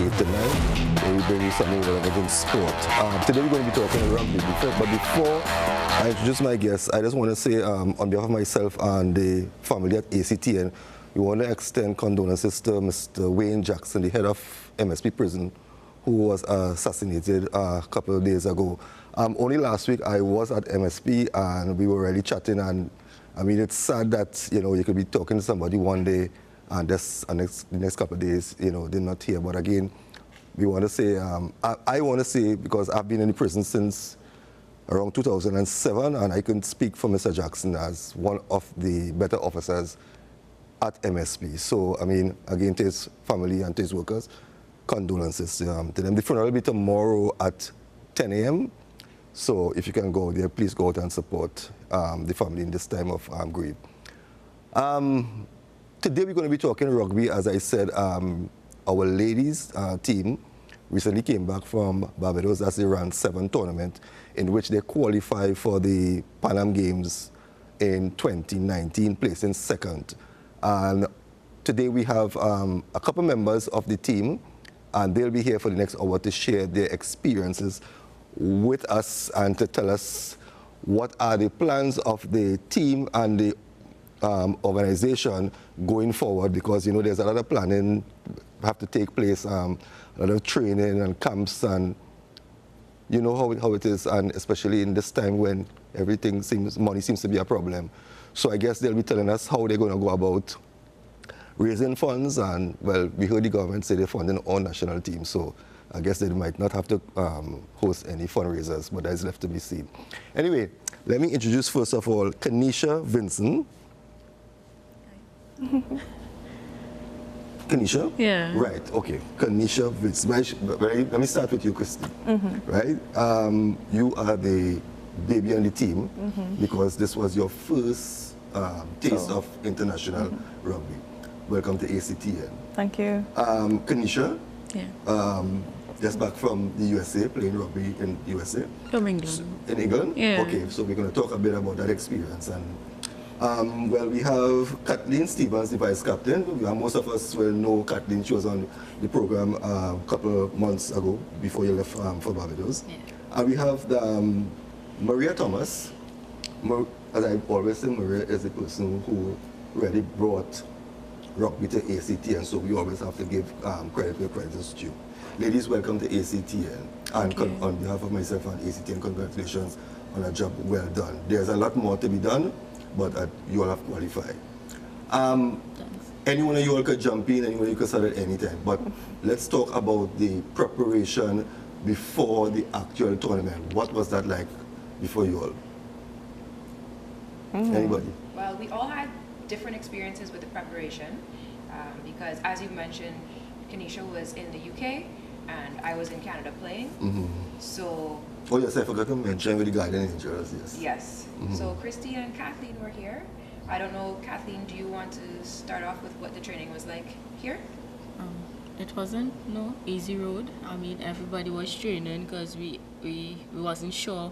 8 to 9, where we bring you something relevant in sport. Today we're going to be talking rugby, but before I introduce my guests, I just want to say on behalf of myself and the family at ACTN, we want to extend condolences to Mr. Wayne Jackson, the head of MSP Prison, who was assassinated a couple of days ago. Only last week I was at MSP and we were really chatting, and I mean, it's sad that, you know, you could be talking to somebody one day and the next couple of days, you know, they're not here. But again, we want to say, I want to say, because I've been in the prison since around 2007, and I can speak for Mr. Jackson as one of the better officers at MSP. So, I mean, again, to his family and to his workers, condolences to them. The funeral will be tomorrow at 10 a.m. So if you can go there, please go out and support the family in this time of grief. Today we're going to be talking rugby. As I said, our ladies team recently came back from Barbados. That's the round 7 tournament in which they qualified for the Pan Am Games in 2019, placing second. And today we have a couple members of the team, and they'll be here for the next hour to share their experiences with us and to tell us what are the plans of the team and the organization going forward, because, you know, there's a lot of planning have to take place, a lot of training and camps, and you know how it is, and especially in this time when money seems to be a problem. So I guess they'll be telling us how they're going to go about raising funds, and well, we heard the government say they're funding our national team, so I guess they might not have to host any fundraisers, but that is left to be seen. Anyway, let me introduce first of all Kanisha Vincent. Kanisha? Yeah. Right, okay. Kanisha Vincent. Let me start with you, Christy. Right? You are the baby on the team because this was your first taste of international rugby. Welcome to ACTN. Thank you. Kanisha? Yeah. Just back from the USA, playing rugby in USA. From England. In England? Yeah. Okay, so we're going to talk a bit about that experience. And well, we have Kathleen Stevens, the vice captain. Most of us will know Kathleen. She was on the program a couple of months ago before you left for Barbados. Yeah. And we have Maria Thomas. As I always say, Maria is the person who really brought rugby to ACTN, so we always have to give credit where credit is due. Ladies, welcome to ACTN. And on behalf of myself and ACTN, congratulations on a job well done. There's a lot more to be done, but you all have qualified. Anyone of you all could jump in, anyone you could start at any time. But let's talk about the preparation before the actual tournament. What was that like before you all? Anybody? Well, we all had different experiences with the preparation because, as you mentioned, Kanisha was in the UK and I was in Canada playing. So. Oh yes, I forgot to mention with the Guardian Angels. Yes. Yes. So Christy and Kathleen were here. I don't know, Kathleen, do you want to start off with what the training was like here? It wasn't no easy road. I mean, everybody was training because we wasn't sure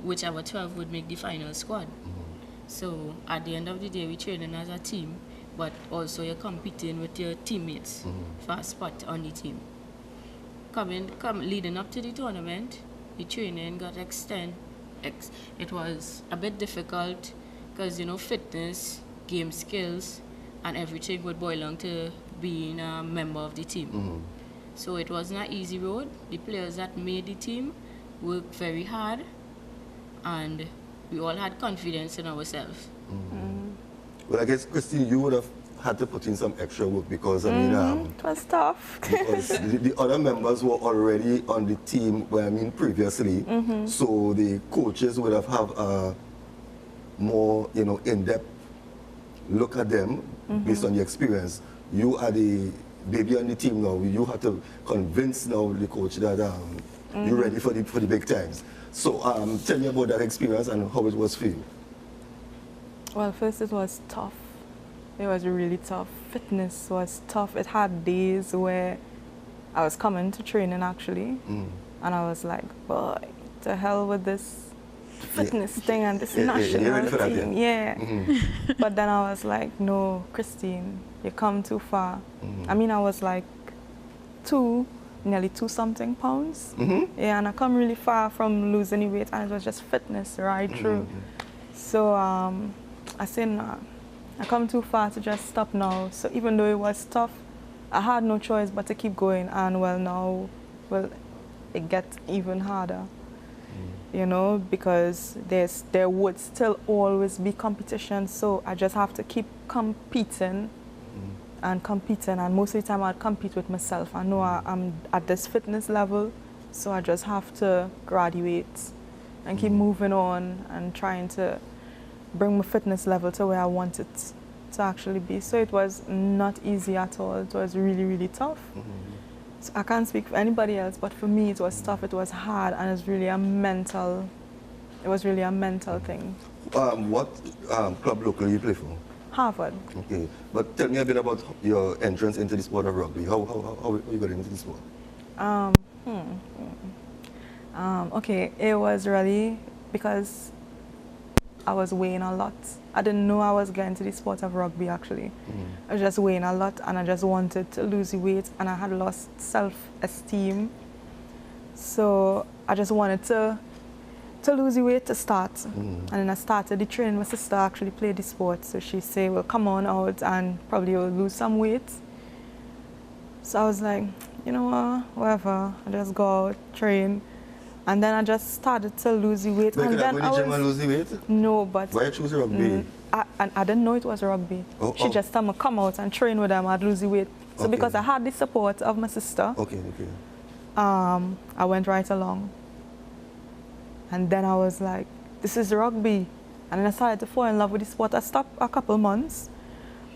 whichever 12 would make the final squad. So at the end of the day, we training as a team, but also you're competing with your teammates for a spot on the team. Leading up to the tournament, the training got extended. It was a bit difficult because, you know, fitness, game skills, and everything would boil down to being a member of the team. So it wasn't an easy road. The players that made the team worked very hard, and we all had confidence in ourselves. Well, I guess, Christine, you would have had to put in some extra work because, I mean, it was tough. because the other members were already on the team, previously, so the coaches would have a more, you know, in-depth look at them based on the experience. You are the baby on the team now. You have to convince now the coach that you're ready for the big times. So tell me about that experience and how it was for you. Well, first it was tough. It was really tough. Fitness was tough. It had days where I was coming to training actually, and I was like, boy, to hell with this fitness thing and this national team. But then I was like, no, Christine, you come too far. I mean, I was like nearly 2-something pounds. Yeah, and I come really far from losing the weight, and it was just fitness right through. So I said, nah, I come too far to just stop now. So even though it was tough, I had no choice but to keep going, and now, it gets even harder. You know, because there would still always be competition, so I just have to keep competing and most of the time I'd compete with myself. I know I'm at this fitness level, so I just have to graduate and keep moving on and trying to bring my fitness level to where I want it to actually be. So it was not easy at all. It was really, really tough. So I can't speak for anybody else, but for me it was tough, it was hard, and it was really a mental thing. What club locally you play for? Harvard. Okay, but tell me a bit about your entrance into the sport of rugby. How you got into the sport? Okay, it was really because I was weighing a lot. I didn't know I was getting into the sport of rugby actually. I was just weighing a lot, and I just wanted to lose the weight, and I had lost self-esteem. So I just wanted to lose the weight to start. And then I started the training. My sister actually played the sport, so she said, well, come on out and probably you'll lose some weight. So I was like, you know what, whatever, I just go out, train. And then I just started to lose the weight. But and then I was lose the weight? No, but why you choose rugby? I didn't know it was rugby. She just told me come out and train with them, I'd lose the weight. So because I had the support of my sister, I went right along. And then I was like, this is rugby. And then I started to fall in love with the sport. I stopped a couple months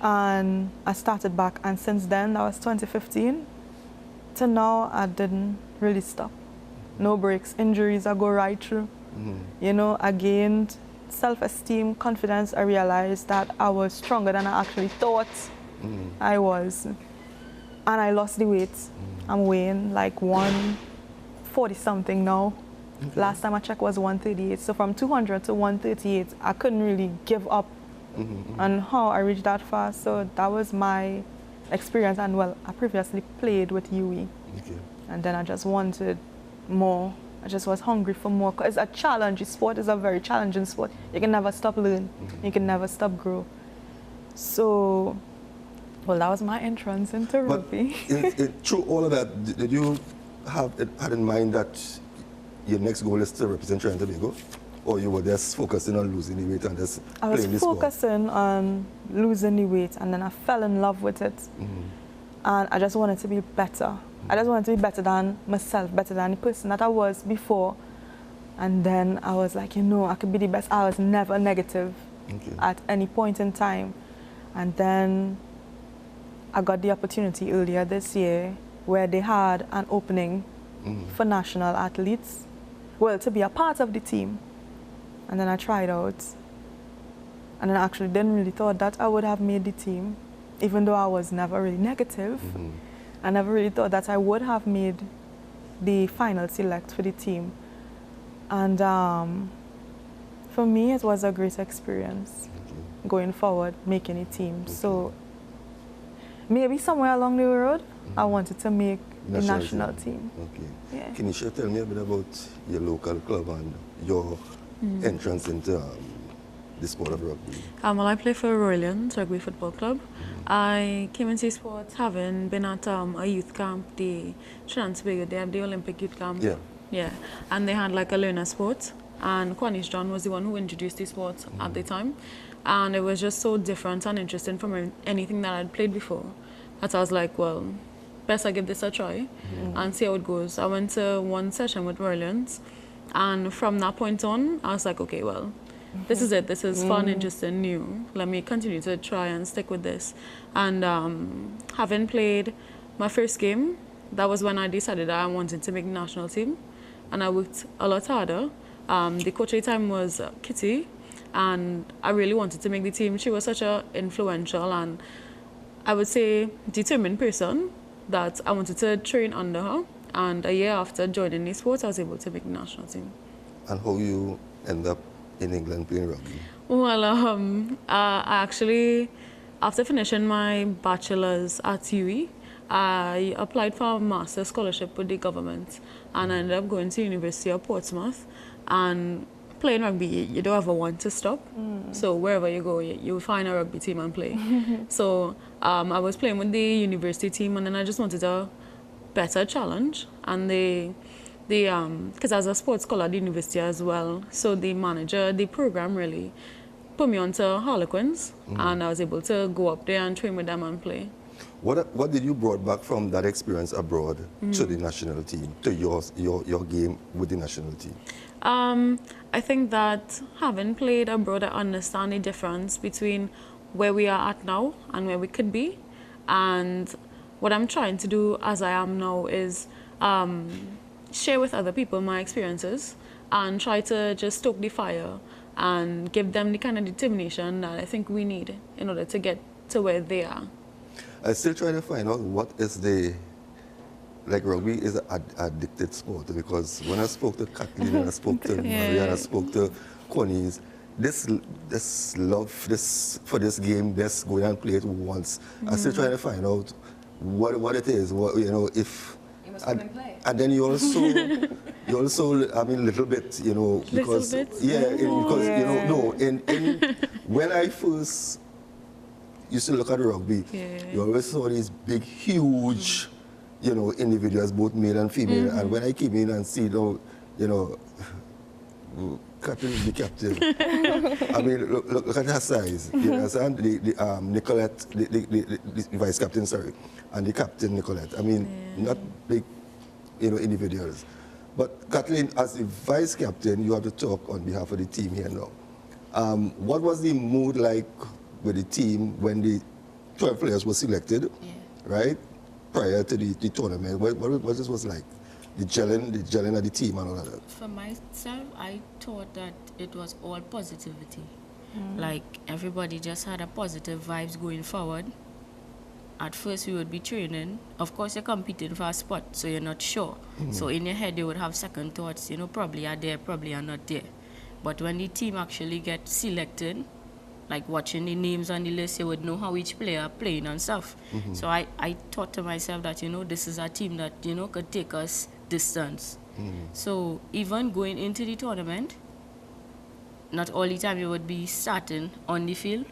and I started back. And since then, that was 2015, to now I didn't really stop. No breaks, injuries, I go right through. You know, I gained self-esteem, confidence. I realized that I was stronger than I actually thought I was. And I lost the weight. I'm weighing like 140 something now. Last time I checked was 138. So from 200 to 138, I couldn't really give up on how I reached that far. So that was my experience. And well, I previously played with UE. And then I just wanted more. I just was hungry for more. Because it's a challenge. Sport is a very challenging sport. You can never stop learning. You can never stop grow. So, well, that was my entrance into rugby. Through all of that, did you had in mind that your next goal is to represent Trinidad and Tobago? Or you were just focusing on losing the weight and just playing this sport? I was focusing on losing the weight, and then I fell in love with it. And I just wanted to be better. I just wanted to be better than myself, better than the person that I was before. And then I was like, you know, I could be the best. I was never negative at any point in time. And then I got the opportunity earlier this year where they had an opening for national athletes, well, to be a part of the team. And then I tried out. And then I actually didn't really thought that I would have made the team, even though I was never really negative. I never really thought that I would have made the final select for the team. And for me, it was a great experience going forward, making a team. So maybe somewhere along the road, I wanted to make the national team. Yeah. Can you tell me a bit about your local club and your entrance into the sport of rugby? Well, I play for Royals Rugby Football Club. I came into sports having been at a youth camp, the Trinidad and Tobago, they have the Olympic youth camp. Yeah. And they had like a learner sport. And Cornish John was the one who introduced the sport at the time. And it was just so different and interesting from anything that I'd played before. That I was like, well, best I give this a try and see how it goes. I went to one session with Royals, and from that point on, I was like, okay, well, this is it. This is fun, interesting, new. Let me continue to try and stick with this. And having played my first game, that was when I decided that I wanted to make the national team. And I worked a lot harder. The coach at the time was Kitty, and I really wanted to make the team. She was such an influential and, I would say, determined person that I wanted to train under her. And a year after joining the sport, I was able to make the national team. And how you end up in England playing rugby? Well, I actually, after finishing my bachelor's at UE, I applied for a master's scholarship with the government, and I ended up going to University of Portsmouth. And playing rugby, you don't ever want to stop. So wherever you go, you find a rugby team and play. So I was playing with the university team, and then I just wanted a better challenge. And because I was a sports scholar at the university as well, so the manager, the program really put me onto Harlequins, and I was able to go up there and train with them and play. What did you brought back from that experience abroad to the national team, to your game with the national team? I think that having played abroad, I understand the difference between where we are at now and where we could be. And what I'm trying to do as I am now is share with other people my experiences and try to just stoke the fire and give them the kind of determination that I think we need in order to get to where they are. I'm still trying to find out what is like rugby is an addicted sport, because when I spoke to Kathleen and I spoke to Maria and I spoke to Connie's, this love for this game, just going and play it once. I'm still trying to find out what it is, if... You must come and play. And then you also, I mean, a little bit, because... When I first used to look at rugby, you always saw these big, huge, individuals, both male and female. And when I came in and see, Captain is the captain. I mean, look at her size. You understand? Nicolette, the vice captain, sorry, and the captain, Nicolette. I mean, not big, individuals. But Kathleen, as the vice captain, you have to talk on behalf of the team here now. What was the mood like with the team when the 12 players were selected, right, prior to the tournament? What this was like? The gelling of the team and all of that? For myself, I thought that it was all positivity. Like, everybody just had a positive vibes going forward. At first, we would be training. Of course, you're competing for a spot, so you're not sure. So in your head, you would have second thoughts, probably are there, probably are not there. But when the team actually gets selected, like watching the names on the list, you would know how each player playing and stuff. So I thought to myself that, this is a team that, could take us distance. So even going into the tournament, not all the time you would be starting on the field,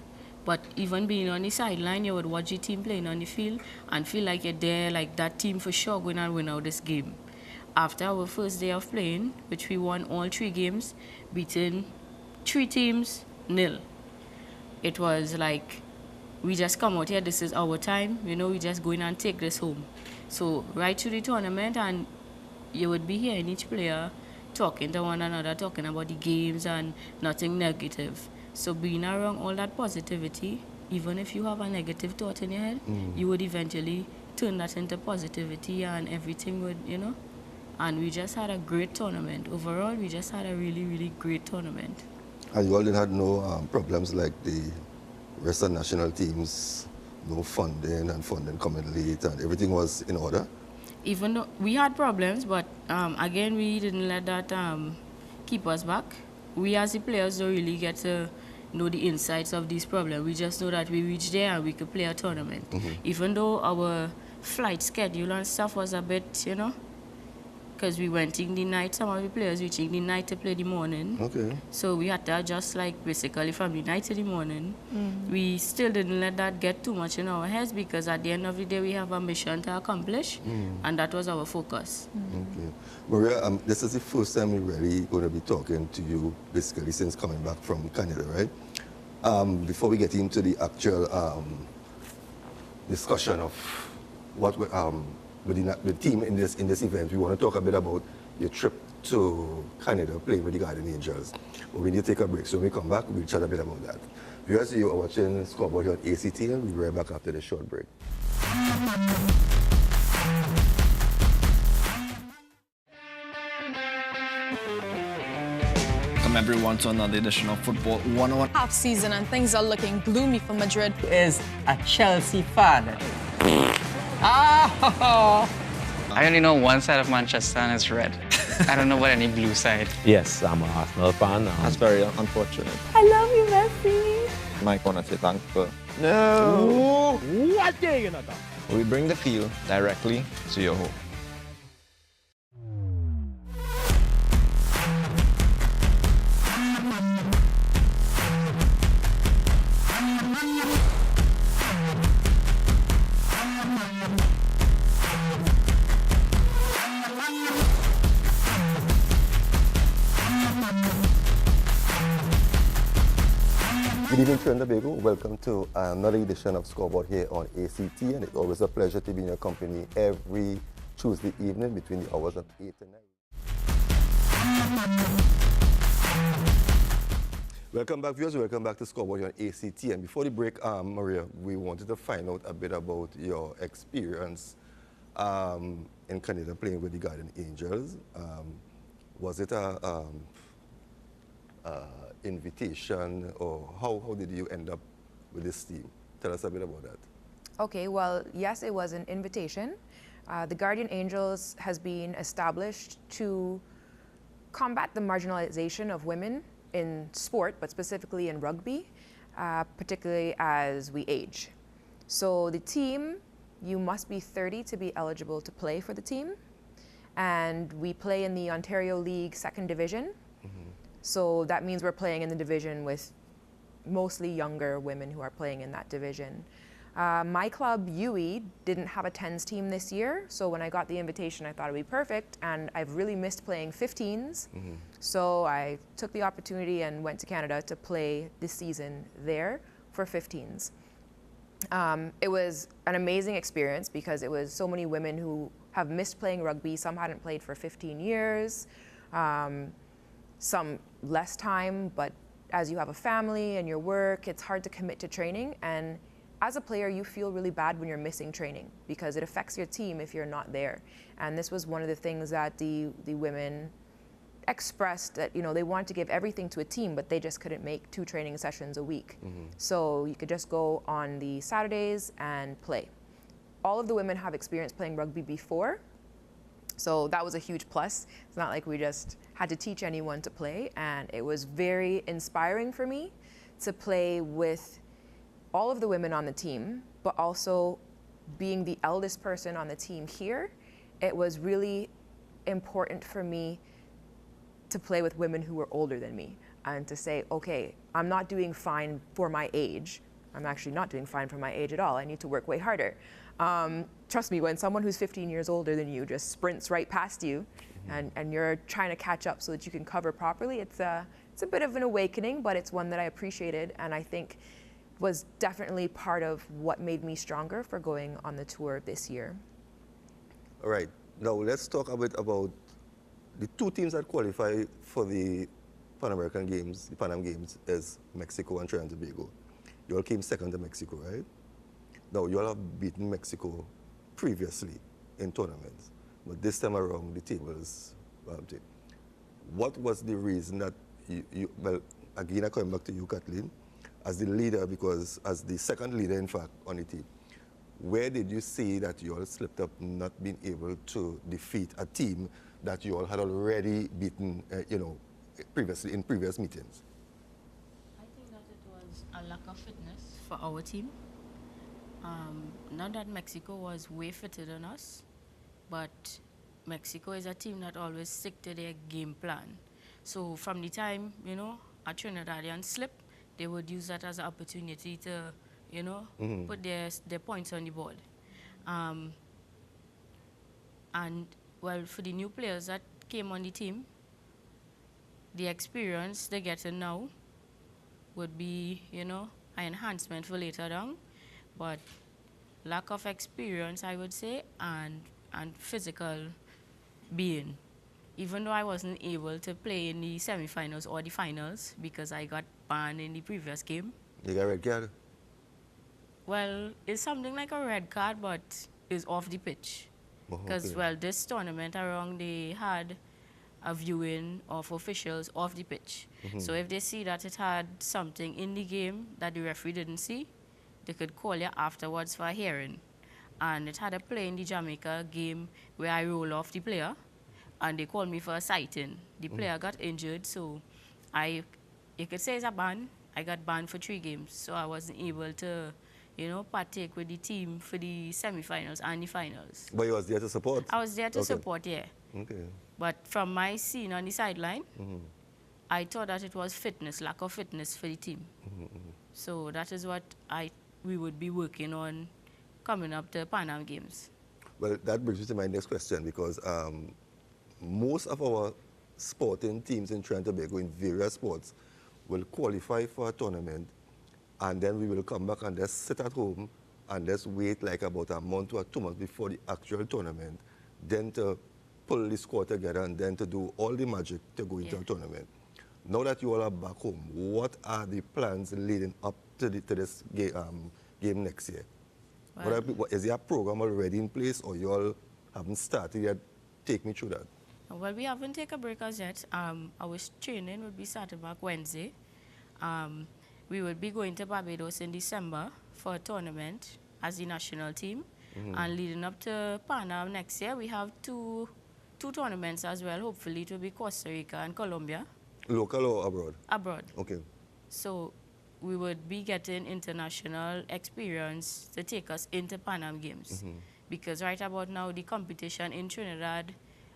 but even being on the sideline, you would watch the team playing on the field and feel like you're there, like that team for sure going to win out this game. After our first day of playing, which we won all 3 games, beating 3 teams, 0. It was like, we just come out here, this is our time, we just go in and take this home. So right through the tournament, and you would be hearing each player talking to one another, talking about the games and nothing negative. So being around all that positivity, even if you have a negative thought in your head, you would eventually turn that into positivity and everything would, And we just had a great tournament. Overall, we just had a really, really great tournament. And you all didn't have no problems like the rest of national teams, no funding and funding coming late, and everything was in order? Even though we had problems, but again, we didn't let that keep us back. We as the players don't really get to know the insights of these problems. We just know that we reached there and we could play a tournament. Even though our flight schedule and stuff was a bit, because we went in the night, some of the players reaching the night to play the morning. Okay. So we had to adjust basically from the night to the morning. We still didn't let that get too much in our heads, because at the end of the day we have a mission to accomplish, and that was our focus. Okay. Maria, this is the first time we're really going to be talking to you basically since coming back from Canada, right? Before we get into the actual discussion of what with the team in this event, we want to talk a bit about your trip to Canada playing with the Garden Angels. But we need to take a break, so when we come back, we'll chat a bit about that. Viewers, you are watching Scoreboard here on ACT, and we'll be right back after this short break. Welcome everyone to another edition of Football 101. Half season and things are looking gloomy for Madrid. Is a Chelsea fan. I only know one side of Manchester and it's red. I don't know about any blue side. Yes, I'm an Arsenal fan. That's very unfortunate. I love you, Messi. Mike, want to say thanks for... No! What are you gonna do? We bring the feel directly to your home. Good evening, Trinidad and Tobago. Welcome to another edition of Scoreboard here on ACT, and it's always a pleasure to be in your company every Tuesday evening between the hours of 8 and 9. Welcome back, viewers. Welcome back to Scoreboard here on ACT. And before the break, Maria, we wanted to find out a bit about your experience in Canada playing with the Guardian Angels. Was it a invitation, or how did you end up with this team? Tell us a bit about that. Okay, well, yes, it was an invitation. The Guardian Angels has been established to combat the marginalization of women in sport, but specifically in rugby, particularly as we age. So the team, you must be 30 to be eligible to play for the team. And we play in the Ontario League Second Division. So that means we're playing in the division with mostly younger women who are playing in that division. My club, UE, didn't have a 10s team this year, so when I got the invitation, I thought it would be perfect, and I've really missed playing 15s. So I took the opportunity and went to Canada to play this season there for 15s. It was an amazing experience because it was so many women who have missed playing rugby. Some hadn't played for 15 years. Some less time, but as you have a family and your work, it's hard to commit to training. And as a player, you feel really bad when you're missing training because it affects your team if you're not there. And this was one of the things that the women expressed, that they wanted to give everything to a team, but they just couldn't make 2 training sessions a week. So you could just go on the Saturdays and play. All of the women have experience playing rugby before, so that was a huge plus. It's not like we just had to teach anyone to play, and it was very inspiring for me to play with all of the women on the team, but also being the eldest person on the team here. It was really important for me to play with women who were older than me and to say, okay, I'm not doing fine for my age. I'm actually not doing fine for my age at all. I need to work way harder. Trust me, when someone who's 15 years older than you just sprints right past you and you're trying to catch up so that you can cover properly, it's a bit of an awakening, but it's one that I appreciated and I think was definitely part of what made me stronger for going on the tour this year. All right, now let's talk a bit about the 2 teams that qualify for the Pan American Games, the Pan Am Games, is Mexico and Trinidad and Tobago. You all came second to Mexico, right? Now, you all have beaten Mexico previously in tournaments, but this time around the tables. What was the reason that well, again, I'm coming back to you, Kathleen, as the leader, because as the second leader, in fact, on the team, where did you see that you all slipped up not being able to defeat a team that you all had already beaten, previously in previous meetings? I think that it was a lack of fitness for our team. Not that Mexico was way fitter than us, but Mexico is a team that always stick to their game plan. So from the time, a Trinidadian slip, they would use that as an opportunity to, put their points on the board. And, well, for the new players that came on the team, the experience they're getting now would be, an enhancement for later on. But lack of experience, I would say, and physical being. Even though I wasn't able to play in the semi-finals or the finals because I got banned in the previous game. You got a red card? Well, it's something like a red card, but it's off the pitch. Because, well, this tournament around, they had a viewing of officials off the pitch. So if they see that it had something in the game that the referee didn't see, they could call you afterwards for a hearing. And it had a play in the Jamaica game where I roll off the player, and they called me for a sighting. The player got injured, so you could say it's a ban. I got banned for 3 games, so I wasn't able to, you know, partake with the team for the semi-finals and the finals. But you was there to support? I was there to support, yeah. Okay. But from my scene on the sideline, I thought that it was fitness, lack of fitness for the team. So that is what we would be working on coming up to Pan Am Games. Well, that brings me to my next question, because most of our sporting teams in Trinidad and Tobago in various sports will qualify for a tournament, and then we will come back and just sit at home and just wait like about a month or 2 months before the actual tournament, then to pull the squad together and then to do all the magic to go into a tournament. Now that you all are back home, what are the plans leading up to this game next year? Well, Is there a program already in place, or you all haven't started yet? Take me through that. Well, we haven't taken a break as yet. Our training would be started back Wednesday. We would be going to Barbados in December for a tournament as the national team. And leading up to Pan Am next year, we have two tournaments as well. Hopefully it will be Costa Rica and Colombia. Local or abroad? Abroad. Okay. So we would be getting international experience to take us into Pan Am Games. Because right about now, the competition in Trinidad,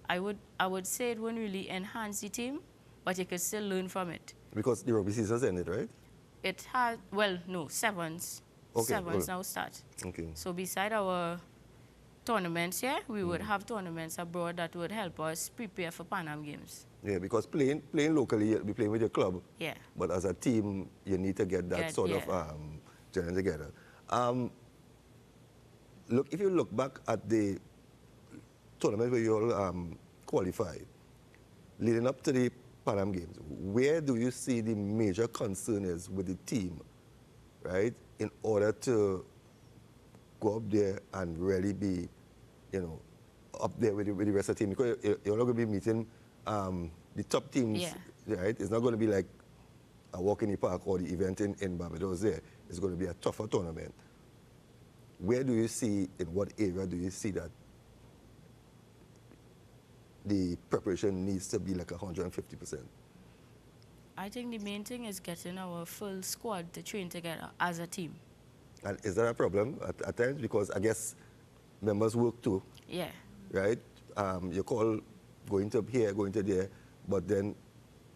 I would say it won't really enhance the team, but you could still learn from it. Because the rugby season's ended, right? It has, well, no, sevens. Okay, Sevens now start. Okay. So beside our tournaments here, we would have tournaments abroad that would help us prepare for Pan Am Games. Yeah, because playing locally, you'll be playing with your club. Yeah. But as a team, you need to get that sort of journey together. Look, if you look back at the tournament where you all qualified, leading up to the Pan Am Games, where do you see the major concern is with the team, right, in order to go up there and really be, you know, up there with the rest of the team? Because you're not going to be meeting the top teams, right? It's not going to be like a walk in the park or the event in Barbados there. It's going to be a tougher tournament. Where do you see, in what area do you see that the preparation needs to be like 150%? I think the main thing is getting our full squad to train together as a team. And is that a problem at times? Because I guess members work too. Yeah. Right? You call going to here, going to there, but then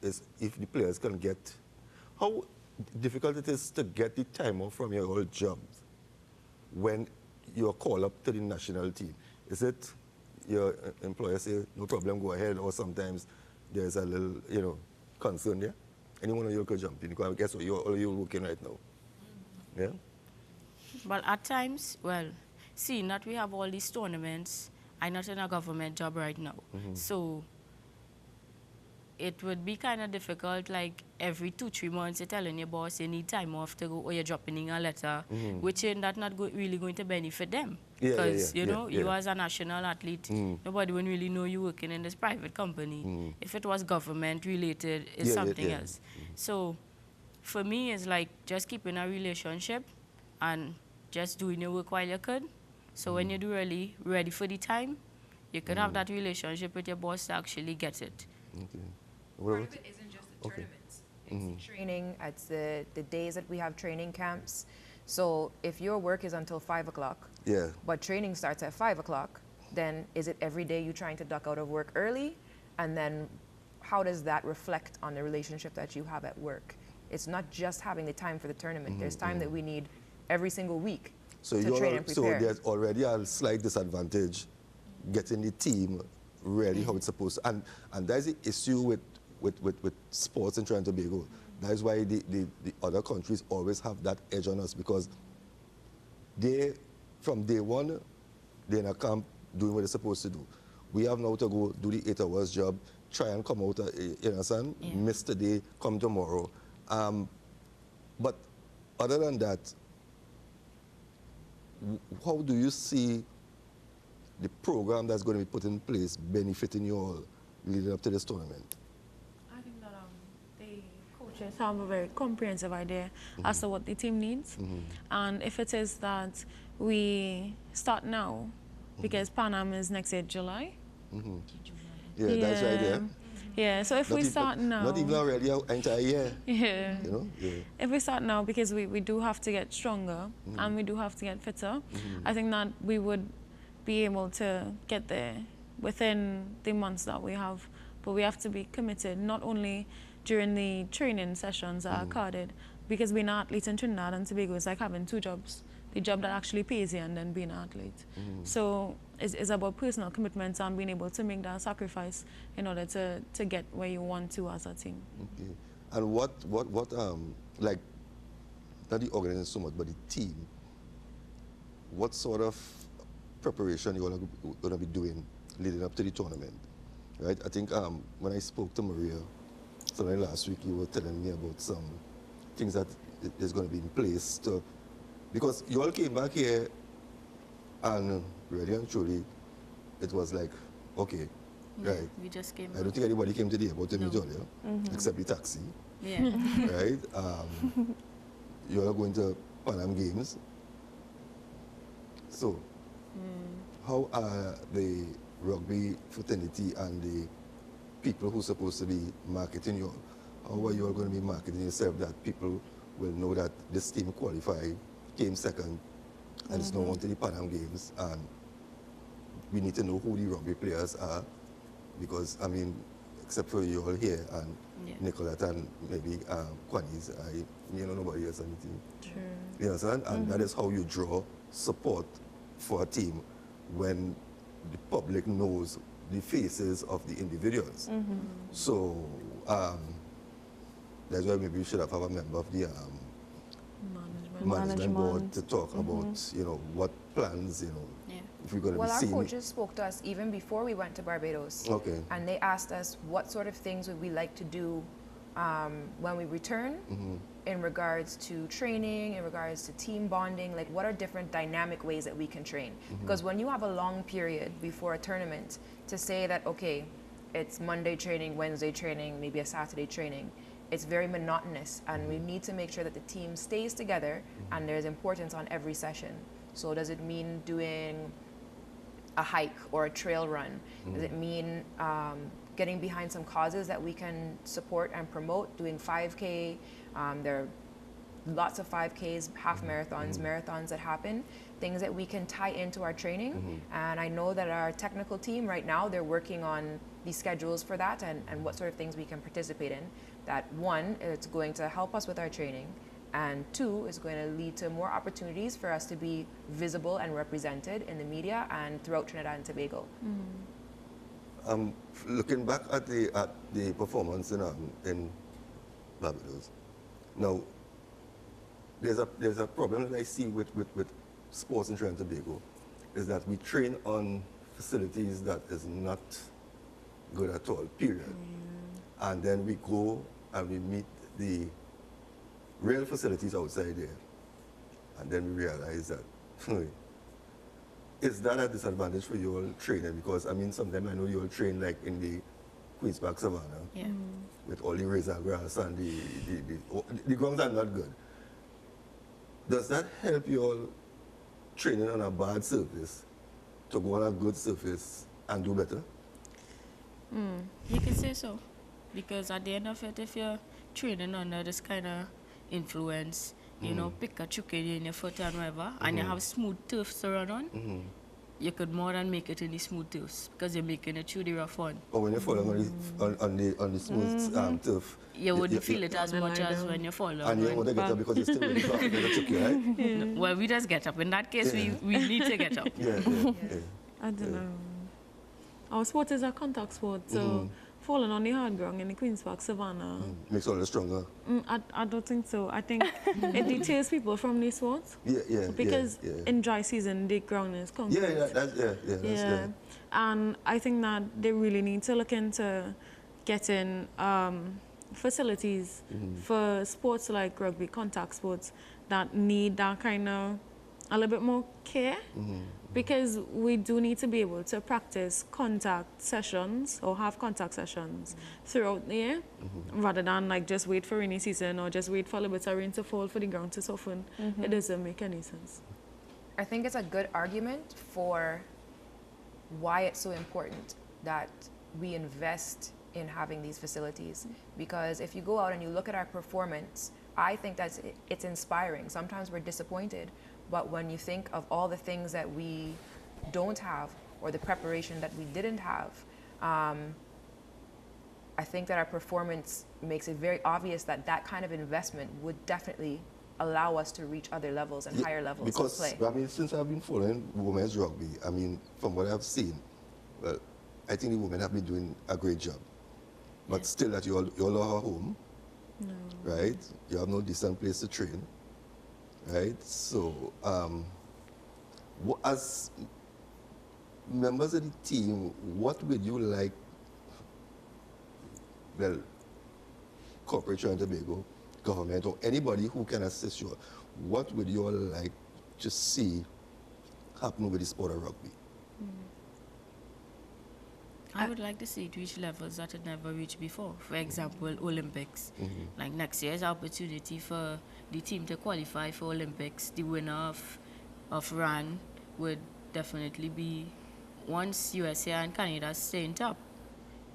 if the players can get, how difficult it is to get the time off from your old jobs when you're called up to the national team? Is it your employer say, no problem, go ahead, or sometimes there's a little, you know, concern there? Anyone of you could jump in, because I guess you're working right now. Yeah? Well, at times, well, seeing that we have all these tournaments, I'm not in a government job right now. So it would be kind of difficult, like every 2-3 months you're telling your boss you need time off to go, or you're dropping in a letter, which is not really going to benefit them. Because, you know, you as a national athlete, nobody would really know you working in this private company. If it was government related, it's something else. So for me, it's like just keeping a relationship and just doing your work while you could. So when you're really ready for the time, you could have that relationship with your boss to actually get it. Okay. Part of it isn't just the tournaments. It's training, it's the days that we have training camps. So if your work is until 5 o'clock, but training starts at 5 o'clock, then is it every day you trying to duck out of work early? And then how does that reflect on the relationship that you have at work? It's not just having the time for the tournament. There's time that we need every single week to train and prepare. So there's already a slight disadvantage getting the team ready how it's supposed to. And that's the issue with sports in Trinidad and Tobago. That is why the other countries always have that edge on us, because they, from day one, they're in a camp doing what they're supposed to do. We have now to go do the 8 hours job, try and come out, you understand? Miss today, come tomorrow. But other than that, how do you see the program that's going to be put in place benefiting you all leading up to this tournament? I think that the coaches have a very comprehensive idea as to what the team needs. And if it is that we start now, because Pan Am is next year, July. Yeah, that's right, Yeah, so if we start now... Not even already an entire year. Yeah. You know? Yeah. If we start now, because we do have to get stronger and we do have to get fitter, I think that we would be able to get there within the months that we have. But we have to be committed, not only during the training sessions that are carded, because being an athlete in Trinidad and Tobago is like having two jobs. The job that actually pays you and then being an athlete. So it's about personal commitment and being able to make that sacrifice in order to get where you want to as a team. Okay. And what like, not the organization so much, but the team, what sort of preparation you're going to be doing leading up to the tournament, right? I think when I spoke to Maria, sometime last week, you were telling me about some things that is going to be in place to, because you all came back here and really and truly, it was like, okay, right? We just came I don't think anybody came to the airport to meet you all, except the taxi. Yeah. Right? You all are going to Pan Am Games. So, how are the rugby fraternity and the people who are supposed to be marketing you all? How are you all going to be marketing yourself that people will know that this team qualified, came second, and it's now on to the Pan Am Games, and we need to know who the rugby players are, because, I mean, except for you all here, and Nicolette and maybe Quanies, you know, nobody else on the team. True. You understand? And that is how you draw support for a team when the public knows the faces of the individuals. So that's why maybe we should have a member of the management board to talk about, you know, what plans, you know, if we're going to be our seeing. coaches spoke to us even before we went to Barbados. Okay. And they asked us what sort of things would we like to do when we return in regards to training, in regards to team bonding, like what are different dynamic ways that we can train? Because when you have a long period before a tournament, to say that, okay, it's Monday training, Wednesday training, maybe a Saturday training, it's very monotonous, and we need to make sure that the team stays together and there's importance on every session. So does it mean doing a hike or a trail run? Does it mean getting behind some causes that we can support and promote, doing 5K? There are lots of 5Ks, half marathons, marathons that happen, things that we can tie into our training. And I know that our technical team right now, they're working on the schedules for that and what sort of things we can participate in. That one, it's going to help us with our training, and two, is going to lead to more opportunities for us to be visible and represented in the media and throughout Trinidad and Tobago. Looking back at the performance in Barbados, now there's a problem that I see with sports in Trinidad and Tobago, is that we train on facilities that is not good at all, period. And then we go and we meet the real facilities outside there, and then we realize that is that a disadvantage for you all training? Because I mean, sometimes I know you all train like in the Queen's Park Savannah, with all the razor grass and the grounds are not good. Does that help you all training on a bad surface to go on a good surface and do better? You can say so, because at the end of it, if you're training under this kind of influence, you know, pick a chucky in your foot and whatever, and you have smooth turfs to run on, you could more than make it in the smooth turfs, because you're making it through the rough one. Or when you're falling on the smooth turf, you wouldn't feel it as much as when you fall down. And you want to get up because you're still really far from the chucky, right? Well, we just get up. In that case, we need to get up. I don't know. Our sport is a contact sport, so falling on the hard ground in the Queen's Park Savannah makes all the stronger. I don't think so. I think it deters people from the sport. Because in dry season the ground is concrete. That's And I think that they really need to look into getting facilities for sports like rugby, contact sports, that need that kind of a little bit more care. Because we do need to be able to practice contact sessions or have contact sessions throughout the year, rather than like just wait for rainy season or just wait for a little bit of rain to fall for the ground to soften. It doesn't make any sense. I think it's a good argument for why it's so important that we invest in having these facilities, because if you go out and you look at our performance, I think that it's inspiring. Sometimes we're disappointed, but when you think of all the things that we don't have or the preparation that we didn't have, I think that our performance makes it very obvious that that kind of investment would definitely allow us to reach other levels and higher levels of play. Because, I mean, since I've been following women's rugby, I mean, from what I've seen, well, I think the women have been doing a great job. But still, that you all are home, right? You have no decent place to train, right? So, as members of the team, what would you like, well, Corporation of Tobago, government, or anybody who can assist you, what would you all like to see happen with the sport of rugby? I would like to see it reach levels that it never reached before. For example, Olympics. Like next year's opportunity for the team to qualify for Olympics. The winner of RAN would definitely be, once USA and Canada stay in top,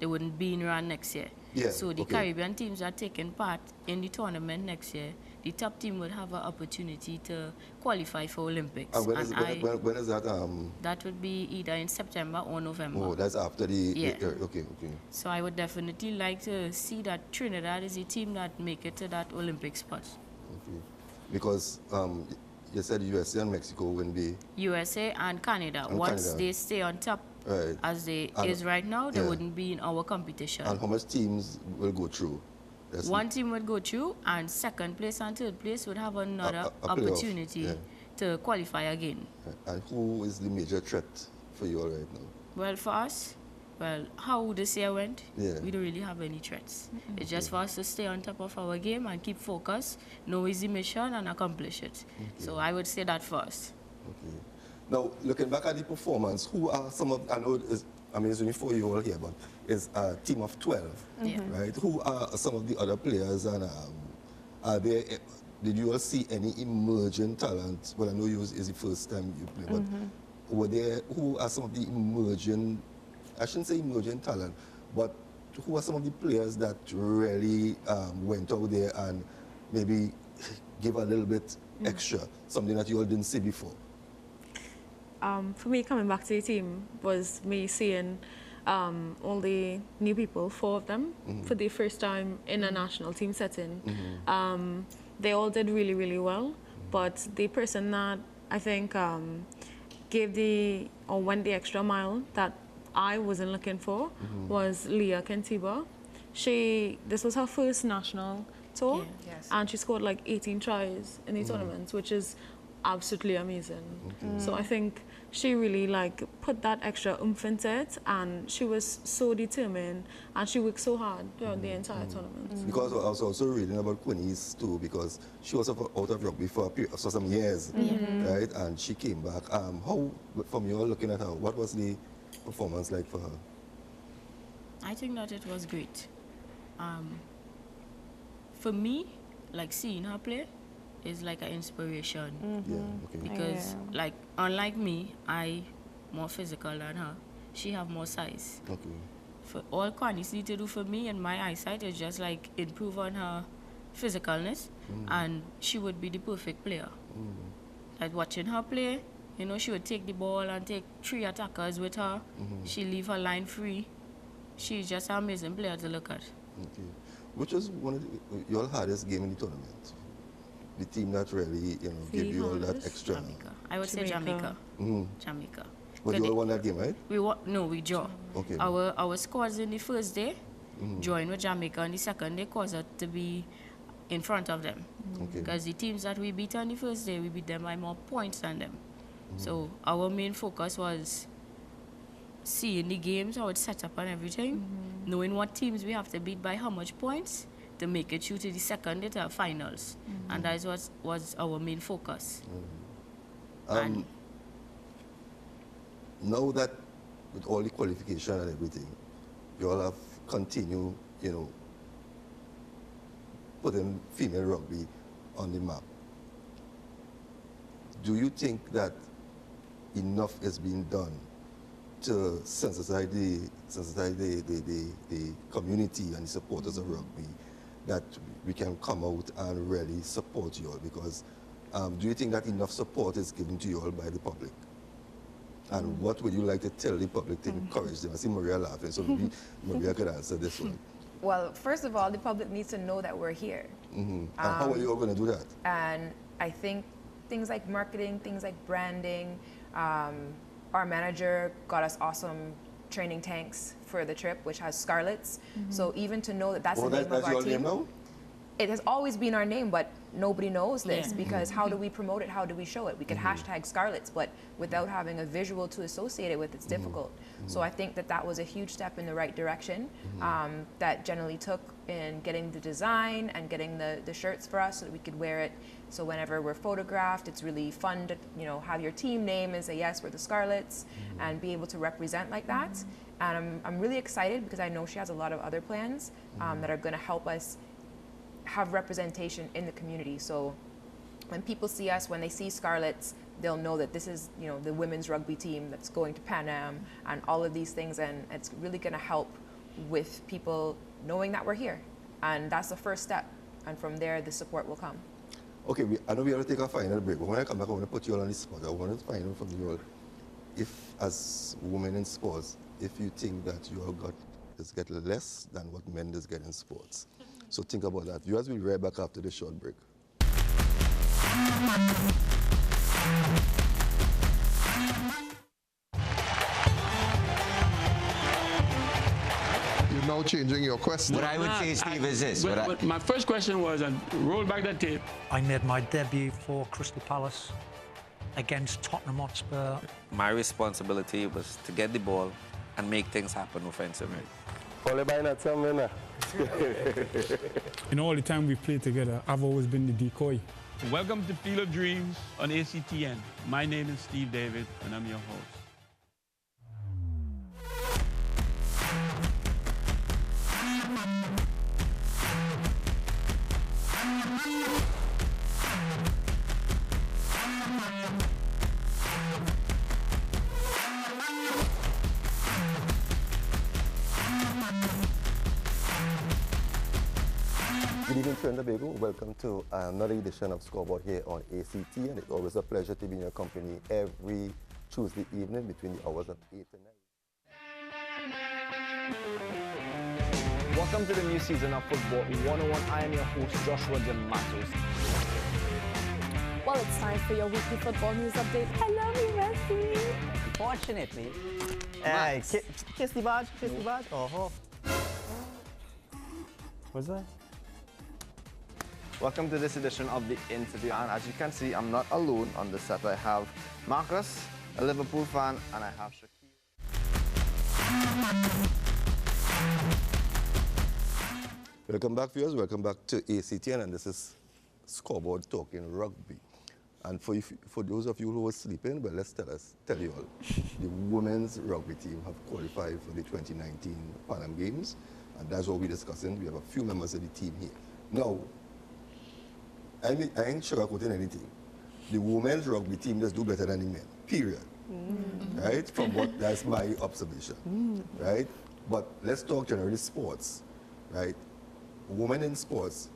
they wouldn't be in RAN next year. Yeah, so the Caribbean teams are taking part in the tournament next year. The top team would have an opportunity to qualify for Olympics. And when is that? That would be either in September or November. Oh, that's after the... Okay. So I would definitely like to see that Trinidad is a team that make it to that Olympic spot. Okay. Because you said USA and Mexico wouldn't be... USA and Canada. Once they stay on top, as they is right now, they wouldn't be in our competition. And how much teams will go through? One team would go through, and second place and third place would have another opportunity to qualify again. And who is the major threat for you all right now? Well, for us, how this year went, we don't really have any threats. It's just for us to stay on top of our game and keep focus, know easy mission, and accomplish it. So I would say that first. Okay. Now, looking back at the performance, who are some of, it's only 4 you all here, but it's a team of 12, right? Who are some of the other players, and did you all see any emerging talent? Well, I know it's the first time you play, but who are some of the emerging, I shouldn't say emerging talent, but who are some of the players that really went out there and maybe give a little bit extra, something that you all didn't see before? For me, coming back to the team was me seeing all the new people, 4 of them, for the first time in a national team setting. They all did really, really well, but the person that I think went the extra mile that I wasn't looking for was Leah Kentiba. This was her first national tour, and she scored like 18 tries in the tournament, which is absolutely amazing. So I think she really put that extra oomph into it, and she was so determined, and she worked so hard throughout the entire tournament. Because I was also reading about Quinny's too, because she was out of rugby for some years, right? And she came back. How, from you all looking at her, what was the performance like for her? I think that it was great. For me, seeing her play is like an inspiration. Because unlike me, I more physical than her. She have more size. For all Connie's need to do for me and my eyesight is just improve on her physicalness, and she would be the perfect player. Watching her play, she would take the ball and take 3 attackers with her. She leave her line free. She's just an amazing player to look at. Which was one of your hardest game in the tournament? The team that really, gave you all that extra. Jamaica. I would say Jamaica. Jamaica. But you all won that game, right? We draw. Okay. Our scores in the first day, drawing with Jamaica, and the second day caused us to be in front of them. Because the teams that we beat on the first day, we beat them by more points than them. So our main focus was seeing the games, how it's set up and everything, knowing what teams we have to beat by how much points, to make it through to the second day to finals. And that was our main focus. Now that with all the qualification and everything, you all have continued, putting female rugby on the map. Do you think that enough is being done to sensitize the community and the supporters of rugby that we can come out and really support you all? Because do you think that enough support is given to you all by the public? And what would you like to tell the public to encourage them? I see Maria laughing, so maybe Maria could answer this one. Well, first of all, the public needs to know that we're here. And how are you all going to do that? And I think things like marketing, things like branding, our manager got us awesome training tanks for the trip, which has scarlets. So even to know that that's the name of our team. Name now? It has always been our name, but nobody knows this because how do we promote it? How do we show it? We could hashtag Scarlets, but without having a visual to associate it with, it's difficult. So I think that that was a huge step in the right direction that generally took in getting the design and getting the shirts for us so that we could wear it. So whenever we're photographed, it's really fun to have your team name and say, yes, we're the Scarlets, and be able to represent like that. And I'm really excited because I know she has a lot of other plans that are going to help us have representation in the community. So when people see us, when they see Scarlets, they'll know that this is the women's rugby team that's going to Pan Am and all of these things, and it's really going to help with people knowing that we're here. And that's the first step, and from there the support will come. Okay, I know we have to take a final break, but when I come back I want to put you all on the spot. I want to find out from you all, if as women in sports, if you think that you all get less than what men does get in sports. So think about that. Viewers will be right back after the short break. You're now changing your question. What I would say, Steve, is this. But my first question was, roll back that tape. I made my debut for Crystal Palace against Tottenham Hotspur. My responsibility was to get the ball and make things happen offensively. In all the time we've played together, I've always been the decoy. Welcome to Field of Dreams on ACTN. My name is Steve David, and I'm your host. Good evening, Trinidad and Tobago. Welcome to another edition of Scoreboard here on ACT, and it's always a pleasure to be in your company every Tuesday evening between the hours of 8 and 9. Welcome to the new season of Football 101. I am your host, Joshua D'Amatos. Well, it's time for your weekly football news update. Hello, Messi. Fortunately, kiss the badge, kiss the badge. Oh, what's that? Welcome to this edition of the interview, and as you can see, I'm not alone on the set. I have Marcus, a Liverpool fan, and I have Shakir. Welcome back, viewers. Welcome back to ACTN, and this is Scoreboard Talking Rugby. And for those of you who were sleeping, well, let's tell you all, the women's rugby team have qualified for the 2019 Pan Am Games, and that's what we're discussing. We have a few members of the team here. Now, I ain't sugarcoating anything. The women's rugby team does do better than the men, period. Right? That's my observation. Right? But let's talk generally sports. Right? Women in sports,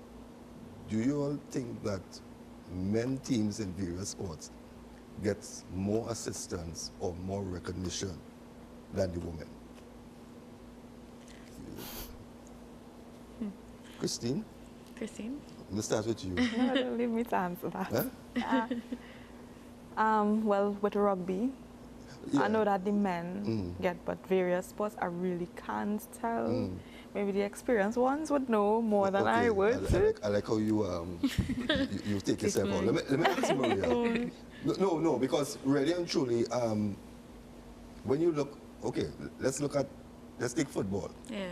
do you all think that men teams in various sports get more assistance or more recognition than the women? Christine? Let's start with you. No, don't leave me to answer that. Huh? Well, with rugby, I know that the men get, but various sports I really can't tell. Maybe the experienced ones would know more than I would. I like how you you take yourself on. Let me ask you, Maria. No, because really and truly, when you look, okay, let's take football. Yeah.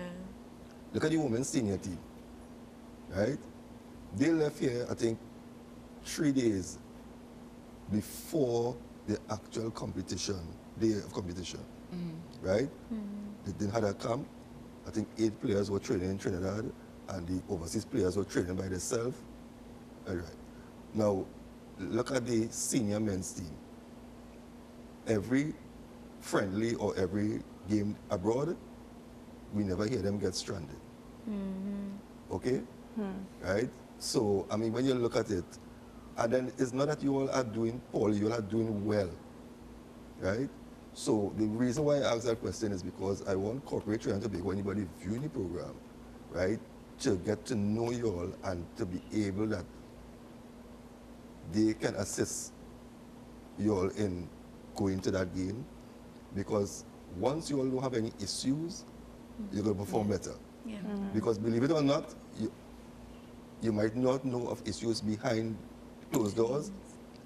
Look at the women's senior team, right? They left here, I think, 3 days before the actual day of competition, right? They didn't have a camp. I think 8 players were training in Trinidad, and the overseas players were training by themselves. All right. Now, look at the senior men's team. Every friendly or every game abroad, we never hear them get stranded. Okay? Right? So, I mean, when you look at it, and then it's not that you all are doing poorly, you all are doing well. Right? So the reason why I asked that question is because I want corporate Trinidad and Tobago, anybody viewing the program, right, to get to know you all and to be able that they can assist you all in going to that game. Because once you all don't have any issues, you're going to perform better. Yeah. Because believe it or not, you might not know of issues behind closed doors,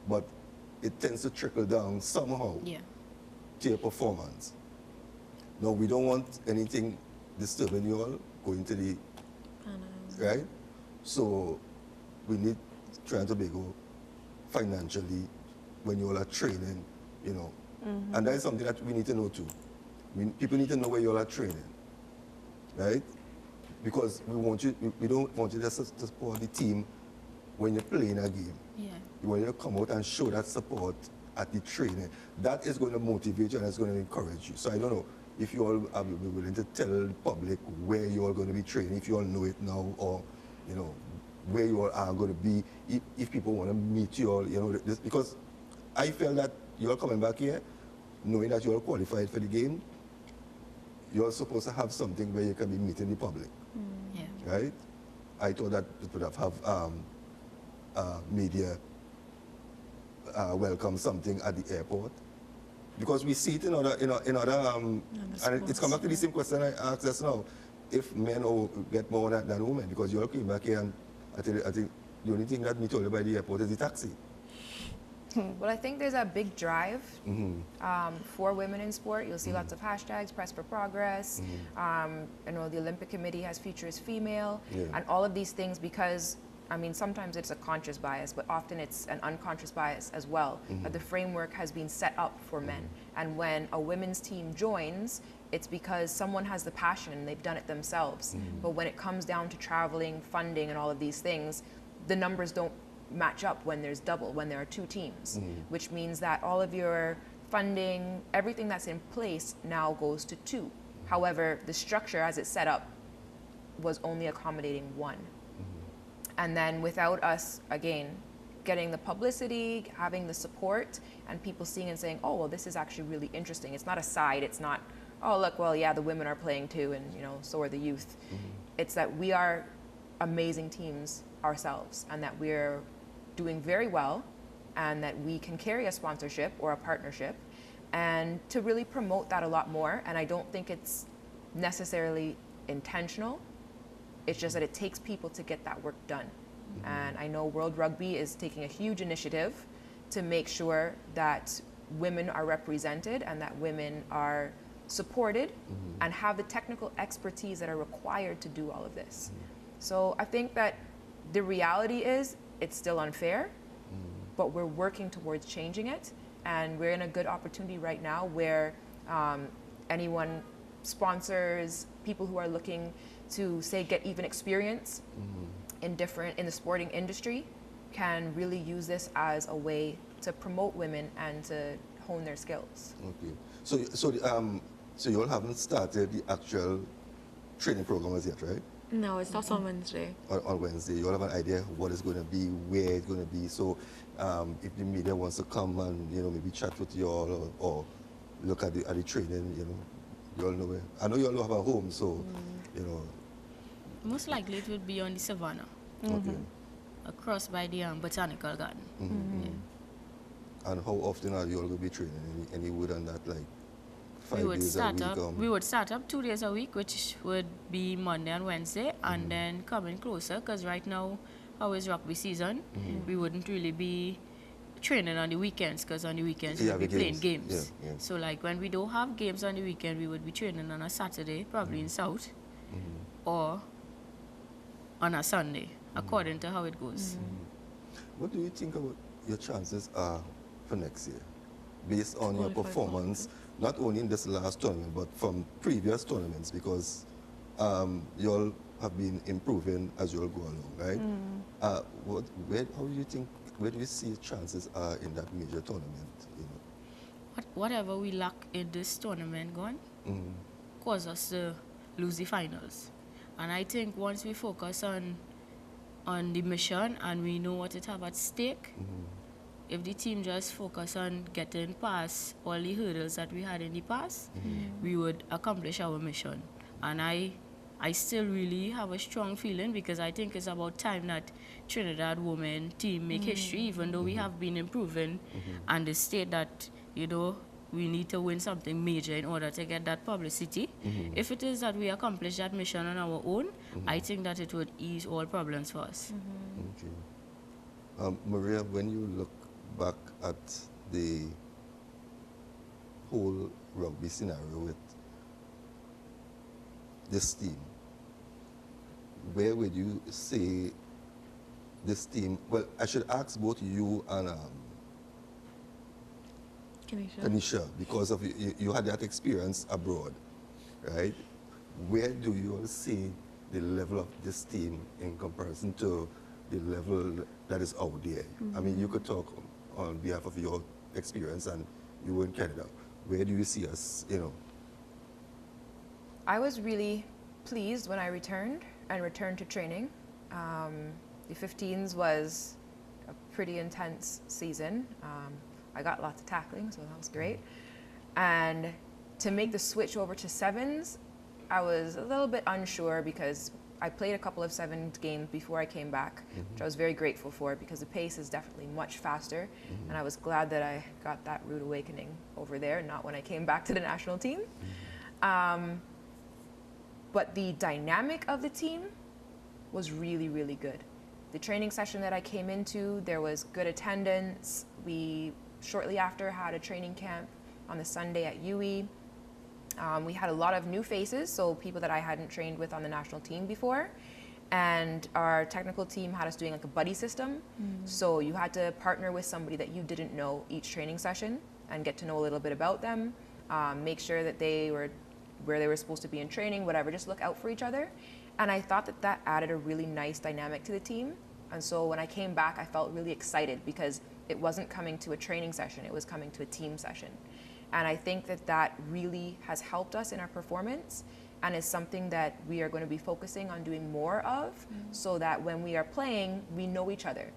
but it tends to trickle down somehow to your performance. Now, we don't want anything disturbing you all going to the, right? So we need Trinidad and Tobago financially when you all are training, you know. And that is something that we need to know too. People need to know where you all are training, right? Because we don't want you just to support the team when you're playing a game. We want you to come out and show that support at the training. That is going to motivate you and it's going to encourage you. So I don't know if you all are willing to tell the public where you are going to be training, if you all know it now, or, you know, where you all are going to be, if people want to meet you all, you know, because I felt that you are coming back here, knowing that you are qualified for the game, you're supposed to have something where you can be meeting the public, right? I thought that it would have media welcome something at the airport, because we see it in other and it's come back to the same question I asked just now: if men get more than women, because you all came back here and I think the only thing that me told you by the airport is the taxi. Well, I think there's a big drive for women in sport. You'll see lots of hashtags, Press for Progress. I know the Olympic Committee has Future is Female, and all of these things, because, I mean, sometimes it's a conscious bias, but often it's an unconscious bias as well. That the framework has been set up for men. And when a women's team joins, it's because someone has the passion and they've done it themselves. But when it comes down to traveling, funding, and all of these things, the numbers don't match up when there's double, when there are two teams, which means that all of your funding, everything that's in place now goes to two. However, the structure as it's set up was only accommodating one. And then without us, again, getting the publicity, having the support, and people seeing and saying, oh, well, this is actually really interesting. It's not a side, it's not, oh, look, well, yeah, the women are playing too, and, you know, so are the youth. It's that we are amazing teams ourselves, and that we're doing very well, and that we can carry a sponsorship or a partnership, and to really promote that a lot more. And I don't think it's necessarily intentional. It's just that it takes people to get that work done. And I know World Rugby is taking a huge initiative to make sure that women are represented and that women are supported and have the technical expertise that are required to do all of this. So I think that the reality is it's still unfair, but we're working towards changing it. And we're in a good opportunity right now where anyone, sponsors, people who are looking to, say, get even experience in the sporting industry, can really use this as a way to promote women and to hone their skills. Okay. So you all haven't started the actual training program as yet, right? No, it starts on Wednesday. On Wednesday. You all have an idea what it's going to be, where it's going to be. So if the media wants to come and, you know, maybe chat with you all or look at the training, you know, you all know where. I know you all have a home, so, you know. Most likely it would be on the savannah. Okay. Across by the botanical garden. And how often are you all going to be training? Any word on that, like 5 days a week? We would start up 2 days a week, which would be Monday and Wednesday, and then coming closer, because right now, how is rugby season? We wouldn't really be training on the weekends, because on the weekends we would be playing games. So like when we don't have games on the weekend, we would be training on a Saturday, probably in South, or on a Sunday, according to how it goes. What do you think about your chances are for next year, based on your performance, not only in this last tournament, but from previous tournaments, because you all have been improving as you all go along, right? How do you think, where do you see chances are in that major tournament? You know? whatever we lack in this tournament cause us to lose the finals. And I think once we focus on the mission and we know what it have at stake, if the team just focus on getting past all the hurdles that we had in the past, we would accomplish our mission. And I still really have a strong feeling, because I think it's about time that Trinidad women team make history, even though we have been improving and the state that, you know, we need to win something major in order to get that publicity. If it is that we accomplish that mission on our own, I think that it would ease all problems for us. Okay. Maria, when you look back at the whole rugby scenario with this team, where would you say this team, well, I should ask both you and Kanisha, because of you had that experience abroad, right? Where do you all see the level of this team in comparison to the level that is out there? I mean, you could talk on behalf of your experience, and you were in Canada. Where do you see us, you know? I was really pleased when I returned to training. The 15s was a pretty intense season. I got lots of tackling, so that was great. And to make the switch over to 7s, I was a little bit unsure, because I played a couple of 7 games before I came back, which I was very grateful for, because the pace is definitely much faster. And I was glad that I got that rude awakening over there, not when I came back to the national team. But the dynamic of the team was really, really good. The training session that I came into, there was good attendance. We, shortly after, had a training camp on the Sunday at UE. We had a lot of new faces, so people that I hadn't trained with on the national team before. And our technical team had us doing like a buddy system. So you had to partner with somebody that you didn't know each training session and get to know a little bit about them, make sure that they were where they were supposed to be in training, whatever, just look out for each other. And I thought that that added a really nice dynamic to the team. And so when I came back, I felt really excited, because it wasn't coming to a training session, it was coming to a team session. And I think that that really has helped us in our performance, and is something that we are going to be focusing on doing more of, so that when we are playing, we know each other.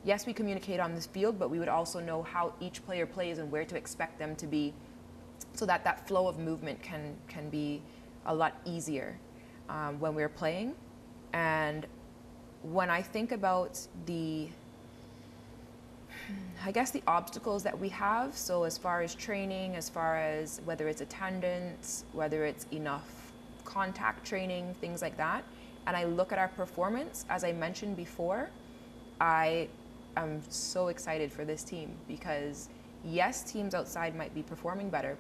Yes, we communicate on this field, but we would also know how each player plays and where to expect them to be, so that that flow of movement can be a lot easier when we're playing. And when I think about the obstacles that we have, so as far as training, as far as whether it's attendance, whether it's enough contact training, things like that, and I look at our performance, as I mentioned before, I am so excited for this team, because yes, teams outside might be performing better,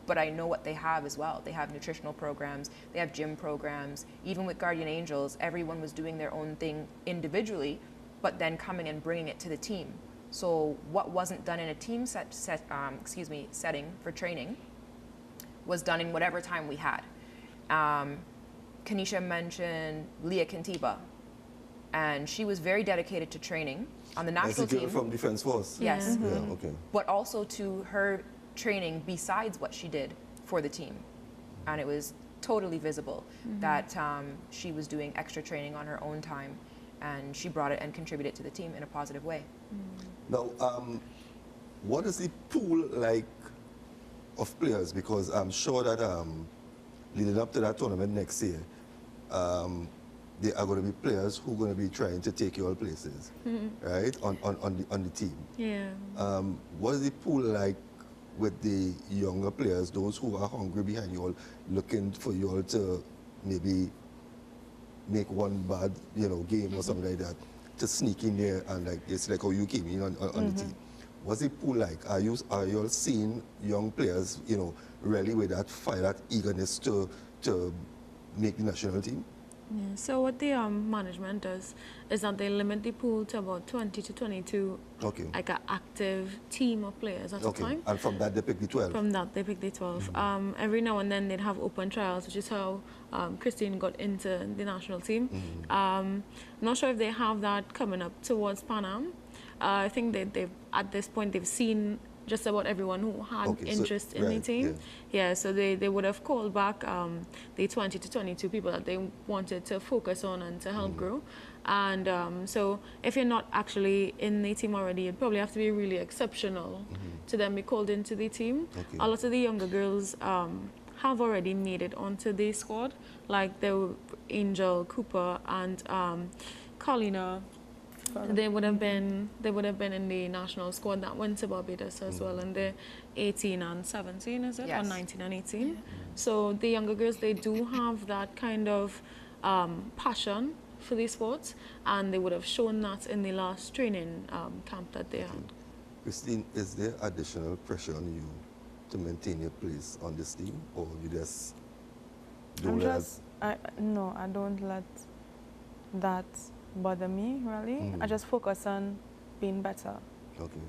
but I know what they have as well. They have nutritional programs, they have gym programs. Even with Guardian Angels, everyone was doing their own thing individually, but then coming and bringing it to the team. So what wasn't done in a team setting for training was done in whatever time we had. Kanisha mentioned Leah Kintiba, and she was very dedicated to training on the national team. From Defense Force? Yes. Yeah, okay. But also to her training besides what she did for the team. And it was totally visible that she was doing extra training on her own time, and she brought it and contributed to the team in a positive way. Now, what is the pool like of players? Because I'm sure that leading up to that tournament next year, there are going to be players who are going to be trying to take your places, right, on the team. Yeah. What is the pool like with the younger players, those who are hungry behind you all, looking for you all to maybe make one bad, game or something like that, to sneak in there and it's like how you came in on the team. What's the pool like? Are you all seeing young players, really with that fire, that eagerness to make the national team? Yeah, so what the management does is that they limit the pool to about 20 to 22, like an active team of players at a time. And from that they pick the 12? From that they pick the 12. Every now and then they'd have open trials, which is how Christine got into the national team. I'm not sure if they have that coming up towards Pan Am. I think they've at this point they've seen just about everyone who had interest in the right, team. Yeah, so they would have called back the 20 to 22 people that they wanted to focus on and to help grow. And so if you're not actually in the team already, you'd probably have to be really exceptional to then be called into the team. A lot of the younger girls have already made it onto the squad, like the Angel Cooper and Carlina. They would have been in the national squad that went to Barbados as well, and they're 18 and 17, is it? Yes. Or 19 and 18. So the younger girls, they do have that kind of passion for these sports, and they would have shown that in the last training camp that they had. Christine, is there additional pressure on you to maintain your place on this team, or you just don't no, I don't let that bother me, really. I just focus on being better. Okay.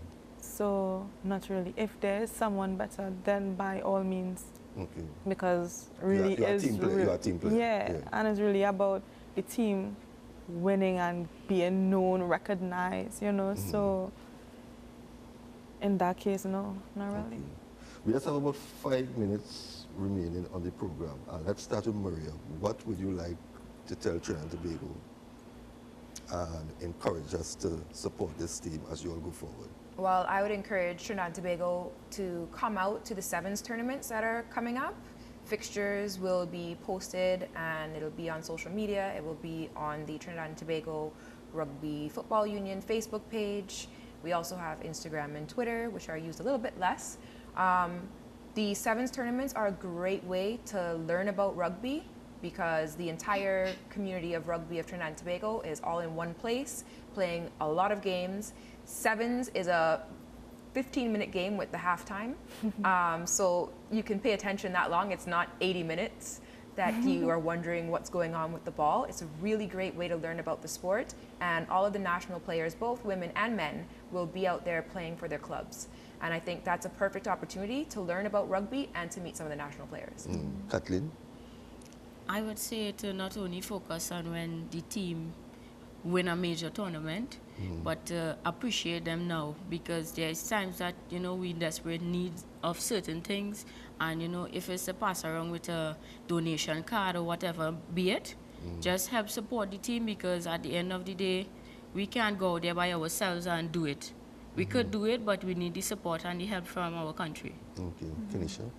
So, not really. If there is someone better, then by all means. Okay. Because really you are a team player. You are a team player. Yeah, and it's really about the team winning and being known, recognized, you know. So, in that case, no, not really. Okay. We just have about 5 minutes remaining on the program. Let's start with Maria. What would you like to tell Trinidad and Tobago and encourage us to support this team as you all go forward? Well, I would encourage Trinidad and Tobago to come out to the sevens tournaments that are coming up. Fixtures will be posted and it'll be on social media. It will be on the Trinidad and Tobago Rugby Football Union Facebook page. We also have Instagram and Twitter, which are used a little bit less. The sevens tournaments are a great way to learn about rugby, because the entire community of rugby of Trinidad and Tobago is all in one place, playing a lot of games. Sevens is a 15-minute game with the halftime, so you can pay attention that long. It's not 80 minutes that you are wondering what's going on with the ball. It's a really great way to learn about the sport, and all of the national players, both women and men, will be out there playing for their clubs. And I think that's a perfect opportunity to learn about rugby and to meet some of the national players. Kathleen? I would say to not only focus on when the team win a major tournament, but appreciate them now, because there's times that, you know, we desperate need of certain things, and, you know, if it's a pass around with a donation card or whatever, be it, just help support the team, because at the end of the day, we can't go there by ourselves and do it. We could do it, but we need the support and the help from our country. Okay, Kenisha?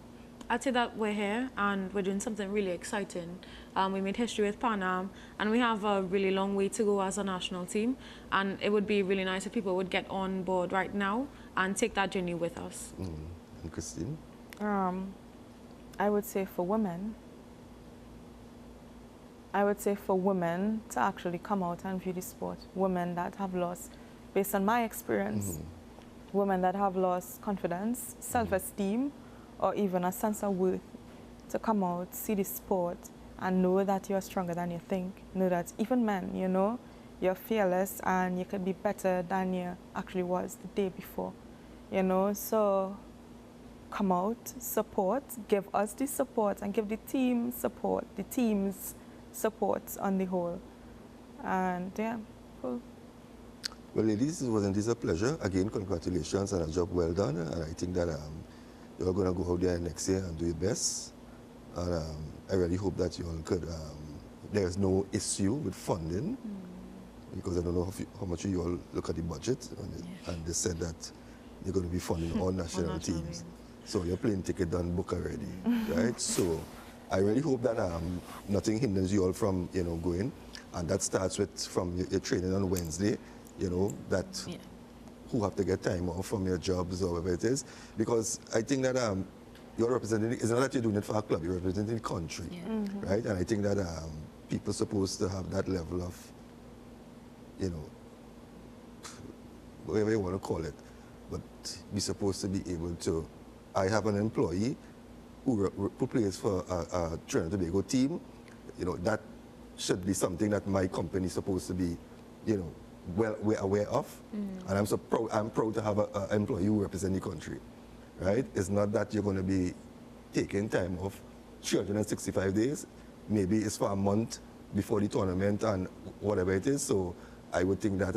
I'd say that we're here and we're doing something really exciting. We made history with Pan Am, and we have a really long way to go as a national team, and it would be really nice if people would get on board right now and take that journey with us. And Christine? I would say for women, to actually come out and view the sport. Women that have lost, based on my experience, women that have lost confidence, self-esteem, or even a sense of worth, to come out, see the sport, and know that you're stronger than you think. Know that even men, you know, you're fearless and you could be better than you actually was the day before. You know, so come out, support, give us the support, and give the team support, the team's support on the whole. And yeah, cool. Well, ladies, wasn't this a pleasure? Again, congratulations on a job well done. And I think that you're going to go out there next year and do your best. And I really hope that you all could, there's no issue with funding, because I don't know how much you all look at the budget, and they said that they're going to be funding all national teams. So your plane ticket done book already, right? So I really hope that nothing hinders you all from, you know, going. And that starts with from your training on Wednesday, you know, that who have to get time off from your jobs or whatever it is. Because I think that you're representing, it's not that you're doing it for a club, you're representing the country, right? And I think that people are supposed to have that level of, you know, whatever you want to call it, but we're supposed to be able to. I have an employee who plays for a Trinidad and Tobago team. You know, that should be something that my company is supposed to be, you know, we're aware of. And I'm proud to have an employee who represents the country, right? It's not that you're going to be taking time off 365 days. Maybe it's for a month before the tournament and whatever it is. So I would think that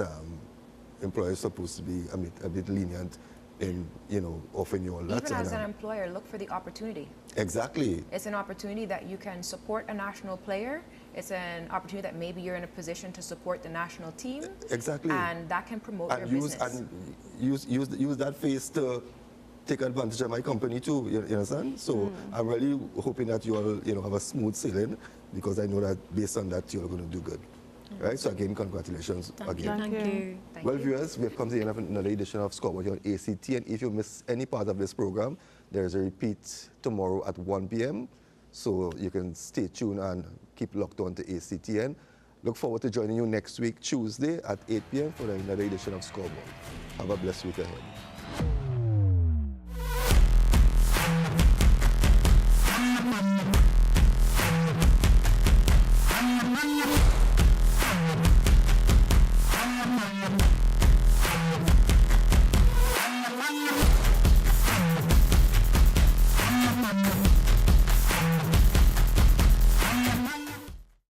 employers are supposed to be a bit lenient in, you know, offering you all that. Even as an employer, look for the opportunity. Exactly. It's an opportunity that you can support a national player. It's an opportunity that maybe you're in a position to support the national team. Exactly. And that can promote your use, business. And use that face to take advantage of my company too, you understand? So I'm really hoping that you all, you know, have a smooth sailing, because I know that based on that, you're going to do good. Right? So again, congratulations again. Thank you. Well, viewers, we have come to the end of another edition of Scoreboard here on ACT, and if you miss any part of this program, there is a repeat tomorrow at 1 p.m. So you can stay tuned and keep locked on to ACTN. Look forward to joining you next week, Tuesday at 8 p.m. for another edition of Scoreboard. Have a blessed week ahead.